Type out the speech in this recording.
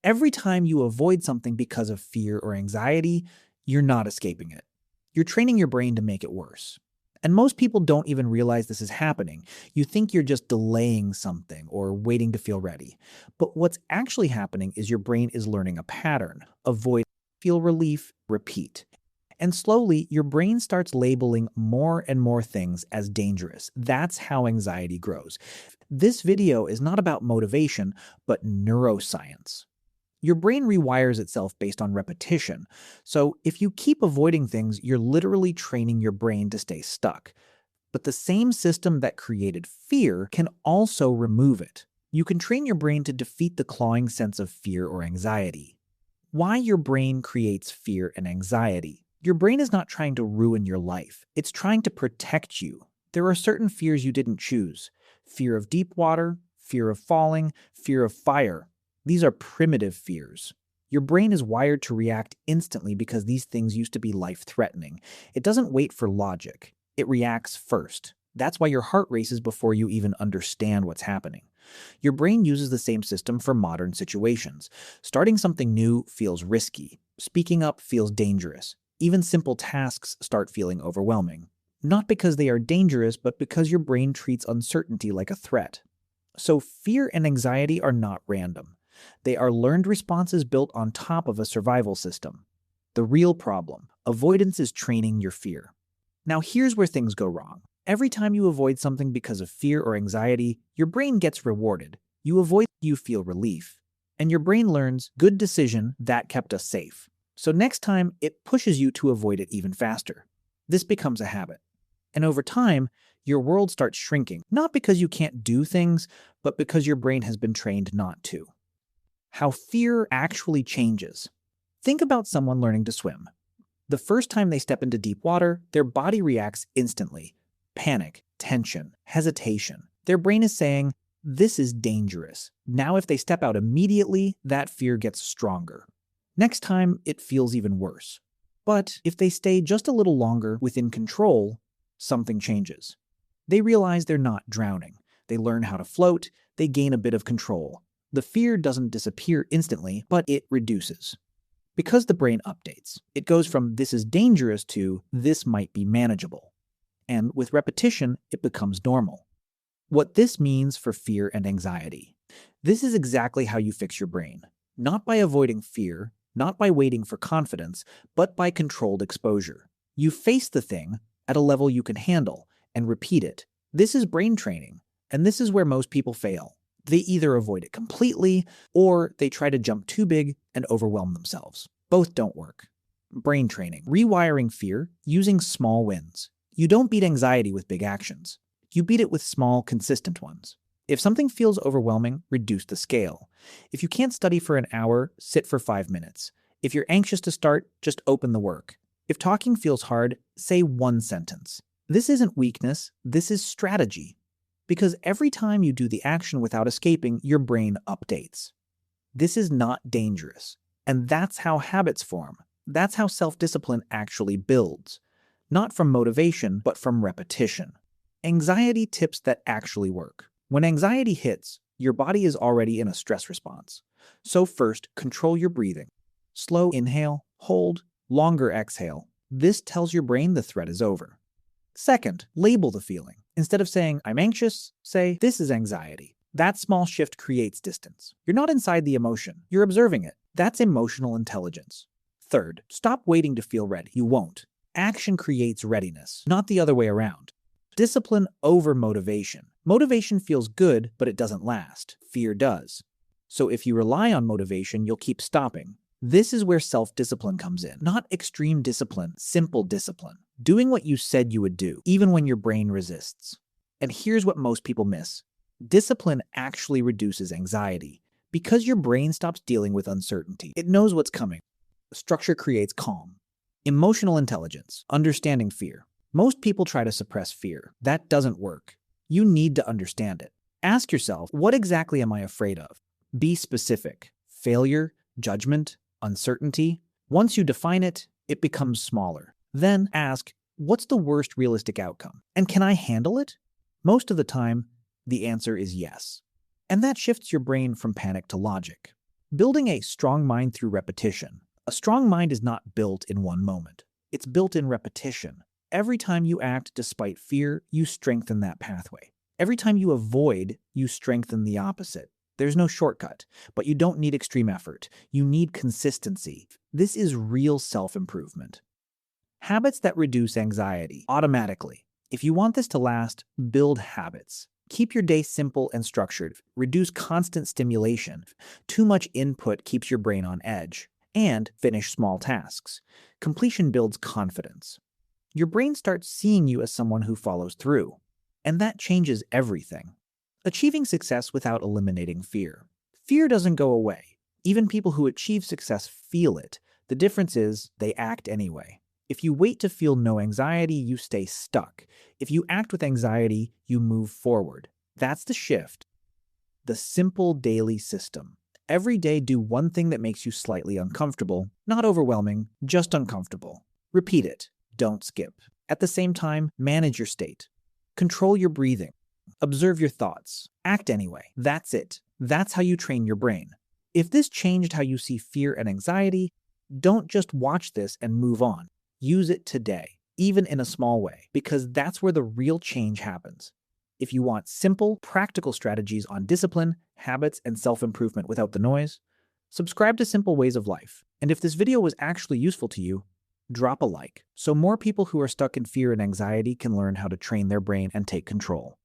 Every time you avoid something because of fear or anxiety, you're not escaping it. You're training your brain to make it worse. And most people don't even realize this is happening. You think you're just delaying something or waiting to feel ready. But what's actually happening is your brain is learning a pattern. Avoid, feel relief, repeat. And slowly, your brain starts labeling more and more things as dangerous. That's how anxiety grows. This video is not about motivation, but neuroscience. Your brain rewires itself based on repetition. So if you keep avoiding things, you're literally training your brain to stay stuck. But the same system that created fear can also remove it. You can train your brain to defeat the clawing sense of fear or anxiety. Why your brain creates fear and anxiety? Your brain is not trying to ruin your life. It's trying to protect you. There are certain fears you didn't choose. Fear of deep water, fear of falling, fear of fire. These are primitive fears. Your brain is wired to react instantly because these things used to be life-threatening. It doesn't wait for logic. It reacts first. That's why your heart races before you even understand what's happening. Your brain uses the same system for modern situations. Starting something new feels risky. Speaking up feels dangerous. Even simple tasks start feeling overwhelming. Not because they are dangerous, but because your brain treats uncertainty like a threat. So fear and anxiety are not random. They are learned responses built on top of a survival system. The real problem: avoidance is training your fear. Now here's where things go wrong. Every time you avoid something because of fear or anxiety, your brain gets rewarded. You avoid, you feel relief. And your brain learns, good decision, that kept us safe. So next time, it pushes you to avoid it even faster. This becomes a habit. And over time, your world starts shrinking, not because you can't do things, but because your brain has been trained not to. How fear actually changes. Think about someone learning to swim. The first time they step into deep water, their body reacts instantly. Panic, tension, hesitation. Their brain is saying, this is dangerous. Now if they step out immediately, that fear gets stronger. Next time, it feels even worse. But if they stay just a little longer within control, something changes. They realize they're not drowning. They learn how to float. They gain a bit of control. The fear doesn't disappear instantly, but it reduces. Because the brain updates, it goes from this is dangerous to this might be manageable. And with repetition, it becomes normal. What this means for fear and anxiety. This is exactly how you fix your brain. Not by avoiding fear, not by waiting for confidence, but by controlled exposure. You face the thing at a level you can handle and repeat it. This is brain training, and this is where most people fail. They either avoid it completely, or they try to jump too big and overwhelm themselves. Both don't work. Brain training. Rewiring fear using small wins. You don't beat anxiety with big actions. You beat it with small, consistent ones. If something feels overwhelming, reduce the scale. If you can't study for an hour, sit for 5 minutes. If you're anxious to start, just open the work. If talking feels hard, say one sentence. This isn't weakness, this is strategy. Because every time you do the action without escaping, your brain updates. This is not dangerous. And that's how habits form. That's how self-discipline actually builds. Not from motivation, but from repetition. Anxiety tips that actually work. When anxiety hits, your body is already in a stress response. So first, control your breathing. Slow inhale, hold, longer exhale. This tells your brain the threat is over. Second, label the feeling. Instead of saying, I'm anxious, say, this is anxiety. That small shift creates distance. You're not inside the emotion, you're observing it. That's emotional intelligence. Third, stop waiting to feel ready. You won't. Action creates readiness, not the other way around. Discipline over motivation. Motivation feels good, but it doesn't last. Fear does. So if you rely on motivation, you'll keep stopping. This is where self-discipline comes in. Not extreme discipline, simple discipline. Doing what you said you would do, even when your brain resists. And here's what most people miss. Discipline actually reduces anxiety. Because your brain stops dealing with uncertainty. It knows what's coming. Structure creates calm. Emotional intelligence, understanding fear. Most people try to suppress fear. That doesn't work. You need to understand it. Ask yourself, what exactly am I afraid of? Be specific. Failure, judgment, uncertainty. Once you define it, it becomes smaller. Then ask, what's the worst realistic outcome? And can I handle it? Most of the time, the answer is yes. And that shifts your brain from panic to logic. Building a strong mind through repetition. A strong mind is not built in one moment. It's built in repetition. Every time you act despite fear, you strengthen that pathway. Every time you avoid, you strengthen the opposite. There's no shortcut, but you don't need extreme effort. You need consistency. This is real self-improvement. Habits that reduce anxiety automatically. If you want this to last, build habits. Keep your day simple and structured. Reduce constant stimulation. Too much input keeps your brain on edge. And finish small tasks. Completion builds confidence. Your brain starts seeing you as someone who follows through. And that changes everything. Achieving success without eliminating fear. Fear doesn't go away. Even people who achieve success feel it. The difference is they act anyway. If you wait to feel no anxiety, you stay stuck. If you act with anxiety, you move forward. That's the shift. The simple daily system. Every day, do one thing that makes you slightly uncomfortable. Not overwhelming, just uncomfortable. Repeat it. Don't skip. At the same time, manage your state. Control your breathing. Observe your thoughts. Act anyway. That's it. That's how you train your brain. If this changed how you see fear and anxiety, don't just watch this and move on. Use it today, even in a small way, because that's where the real change happens. If you want simple, practical strategies on discipline, habits, and self-improvement without the noise, subscribe to Simple Ways of Life. And if this video was actually useful to you, drop a like, so more people who are stuck in fear and anxiety can learn how to train their brain and take control.